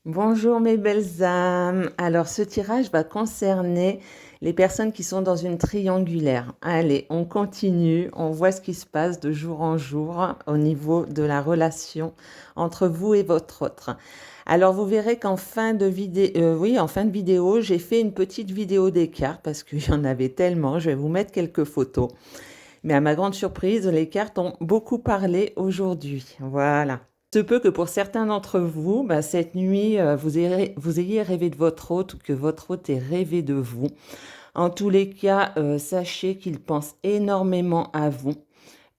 Bonjour mes belles âmes. Alors ce tirage va concerner les personnes qui sont dans une triangulaire. Allez, on continue, on voit ce qui se passe de jour en jour au niveau de la relation entre vous et votre autre. Alors vous verrez qu'en fin de vidéo, j'ai fait une petite vidéo des cartes parce qu'il y en avait tellement. Je vais vous mettre quelques photos. Mais à ma grande surprise, les cartes ont beaucoup parlé aujourd'hui. Voilà. Se peut que pour certains d'entre vous, cette nuit, vous ayez rêvé de votre hôte ou que votre hôte ait rêvé de vous. En tous les cas, sachez qu'il pense énormément à vous.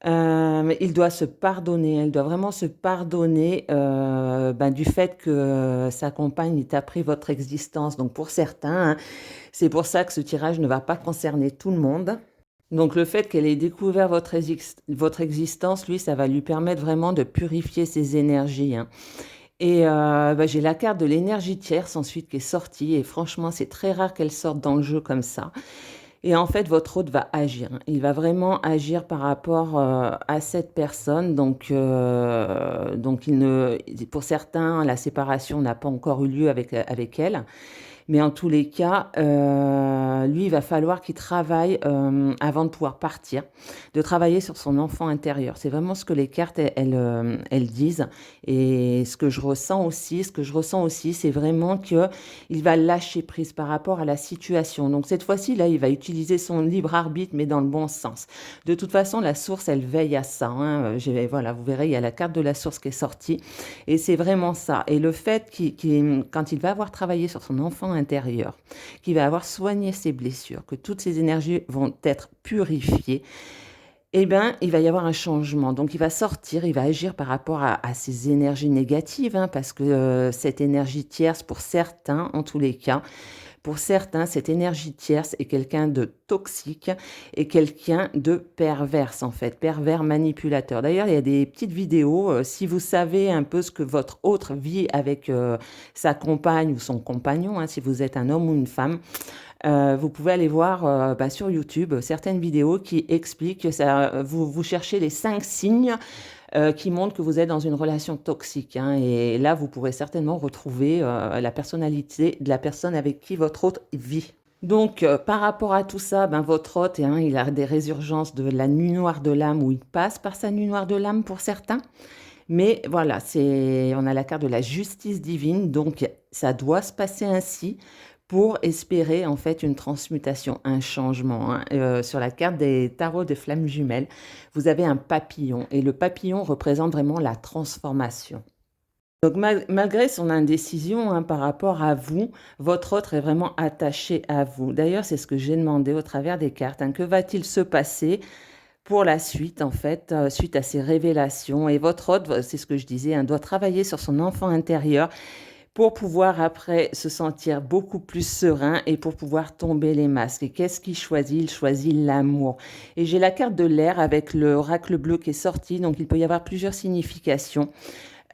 Il doit se pardonner, elle doit vraiment se pardonner du fait que sa compagne ait appris votre existence. Donc pour certains, hein, c'est pour ça que ce tirage ne va pas concerner tout le monde. Donc le fait qu'elle ait découvert votre existence, lui, ça va lui permettre vraiment de purifier ses énergies, hein. Et j'ai la carte de l'énergie tierce ensuite qui est sortie. Et franchement, c'est très rare qu'elle sorte dans le jeu comme ça. Et en fait, votre hôte va agir, hein. Il va vraiment agir par rapport à cette personne. Donc pour certains, la séparation n'a pas encore eu lieu avec elle. Mais en tous les cas, lui, il va falloir qu'il travaille avant de pouvoir partir, de travailler sur son enfant intérieur. C'est vraiment ce que les cartes, elles disent. Et ce que je ressens aussi, c'est vraiment qu'il va lâcher prise par rapport à la situation. Donc cette fois-ci, là, il va utiliser son libre arbitre, mais dans le bon sens. De toute façon, la source, elle veille à ça, hein. Voilà, vous verrez, il y a la carte de la source qui est sortie. Et c'est vraiment ça. Et le fait quand il va avoir travaillé sur son enfant intérieur, qu'il va avoir soigné ses blessures, que toutes ses énergies vont être purifiées, eh bien, il va y avoir un changement. Donc, il va sortir, il va agir par rapport à ces énergies négatives, hein, parce que cette énergie tierce, pour certains, en tous les cas, pour certains, cette énergie tierce est quelqu'un de toxique et quelqu'un de perverse, en fait, pervers manipulateur. D'ailleurs, il y a des petites vidéos, si vous savez un peu ce que votre autre vit avec sa compagne ou son compagnon, hein, si vous êtes un homme ou une femme, vous pouvez aller voir sur YouTube certaines vidéos qui expliquent que vous cherchez les 5 signes qui montrent que vous êtes dans une relation toxique, hein. Et là, vous pourrez certainement retrouver la personnalité de la personne avec qui votre hôte vit. Donc, par rapport à tout ça, votre hôte, hein, il a des résurgences de la nuit noire de l'âme où il passe par sa nuit noire de l'âme pour certains. Mais voilà, on a la carte de la justice divine, donc ça doit se passer ainsi pour espérer en fait une transmutation, un changement, hein. Sur la carte des tarots des flammes jumelles, vous avez un papillon et le papillon représente vraiment la transformation. Donc malgré son indécision, hein, par rapport à vous, votre autre est vraiment attaché à vous. D'ailleurs, c'est ce que j'ai demandé au travers des cartes, hein. Que va-t-il se passer pour la suite, en fait, suite à ces révélations? Et votre autre, c'est ce que je disais, hein, doit travailler sur son enfant intérieur pour pouvoir après se sentir beaucoup plus serein et pour pouvoir tomber les masques. Et qu'est-ce qu'il choisit? Il choisit l'amour. Et j'ai la carte de l'air avec le oracle bleu qui est sorti, donc il peut y avoir plusieurs significations.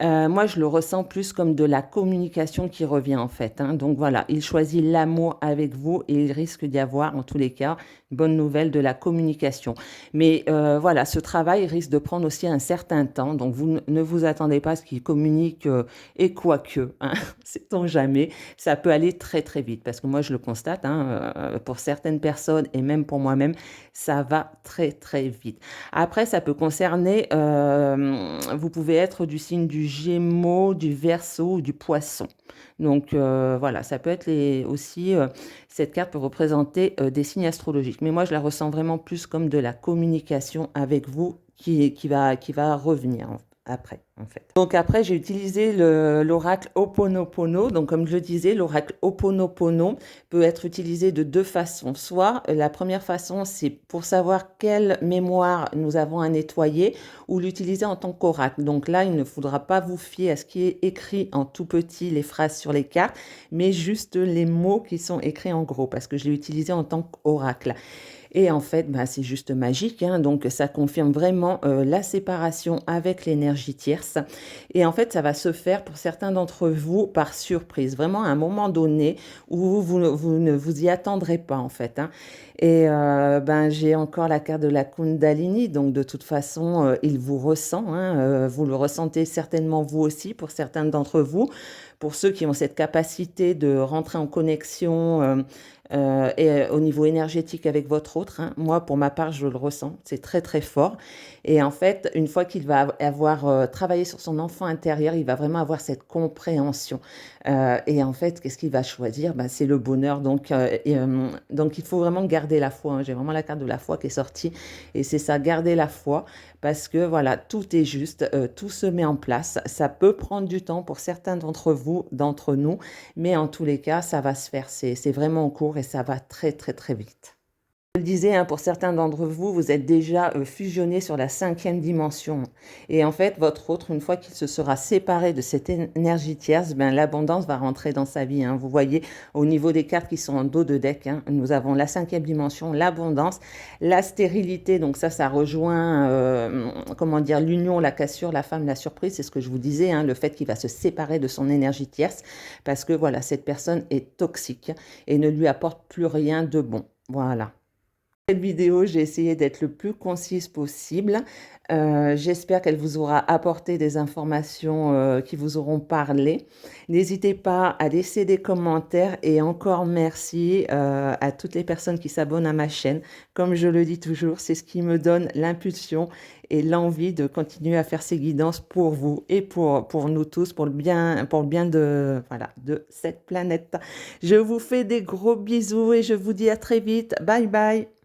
Moi, je le ressens plus comme de la communication qui revient en fait, hein. Donc voilà, il choisit l'amour avec vous et il risque d'y avoir, en tous les cas, une bonne nouvelle de la communication. Mais voilà, ce travail risque de prendre aussi un certain temps. Donc vous ne vous attendez pas à ce qu'il communique et quoique, hein, sait-on jamais, ça peut aller très très vite. Parce que moi, je le constate, hein, pour certaines personnes et même pour moi-même, ça va très très vite. Après, ça peut concerner, vous pouvez être du signe du Gémeaux, du Verseau ou du Poisson. Donc voilà, ça peut être aussi, cette carte peut représenter des signes astrologiques. Mais moi, je la ressens vraiment plus comme de la communication avec vous qui va revenir après, en fait. Donc après, j'ai utilisé l'oracle Ho'oponopono. Donc comme je le disais, l'oracle Ho'oponopono peut être utilisé de deux façons. Soit la première façon, c'est pour savoir quelle mémoire nous avons à nettoyer ou l'utiliser en tant qu'oracle. Donc là, il ne faudra pas vous fier à ce qui est écrit en tout petit, les phrases sur les cartes, mais juste les mots qui sont écrits en gros, parce que je l'ai utilisé en tant qu'oracle. Et en fait, c'est juste magique, hein. Donc ça confirme vraiment la séparation avec l'énergie tierce. Et en fait, ça va se faire pour certains d'entre vous par surprise, vraiment à un moment donné où vous ne vous y attendrez pas en fait, hein. Et j'ai encore la carte de la Kundalini, donc de toute façon, il vous ressent, hein, vous le ressentez certainement vous aussi pour certains d'entre vous. Pour ceux qui ont cette capacité de rentrer en connexion, au niveau énergétique avec votre autre, hein. Moi, pour ma part, je le ressens, c'est très, très fort et en fait, une fois qu'il va avoir, travaillé sur son enfant intérieur, il va vraiment avoir cette compréhension, et en fait, qu'est-ce qu'il va choisir? Bah, c'est le bonheur donc il faut vraiment garder la foi, hein. J'ai vraiment la carte de la foi qui est sortie et c'est ça, garder la foi parce que voilà, tout est juste, tout se met en place. Ça peut prendre du temps pour certains d'entre vous, d'entre nous, mais en tous les cas, ça va se faire. C'est vraiment en cours et ça va très, très, très vite. Je le disais, hein, pour certains d'entre vous, vous êtes déjà fusionnés sur la 5e dimension. Et en fait, votre autre, une fois qu'il se sera séparé de cette énergie tierce, ben, l'abondance va rentrer dans sa vie, hein. Vous voyez, au niveau des cartes qui sont en dos de deck, hein, nous avons la 5e dimension, l'abondance, la stérilité. Donc ça rejoint, comment dire, l'union, la cassure, la femme, la surprise. C'est ce que je vous disais, hein, le fait qu'il va se séparer de son énergie tierce parce que voilà, cette personne est toxique et ne lui apporte plus rien de bon. Voilà. Cette vidéo, j'ai essayé d'être le plus concise possible. J'espère qu'elle vous aura apporté des informations, qui vous auront parlé. N'hésitez pas à laisser des commentaires et encore merci, à toutes les personnes qui s'abonnent à ma chaîne. Comme je le dis toujours, c'est ce qui me donne l'impulsion et l'envie de continuer à faire ces guidances pour vous et pour nous tous, pour le bien de voilà, de cette planète. Je vous fais des gros bisous et je vous dis à très vite. Bye bye.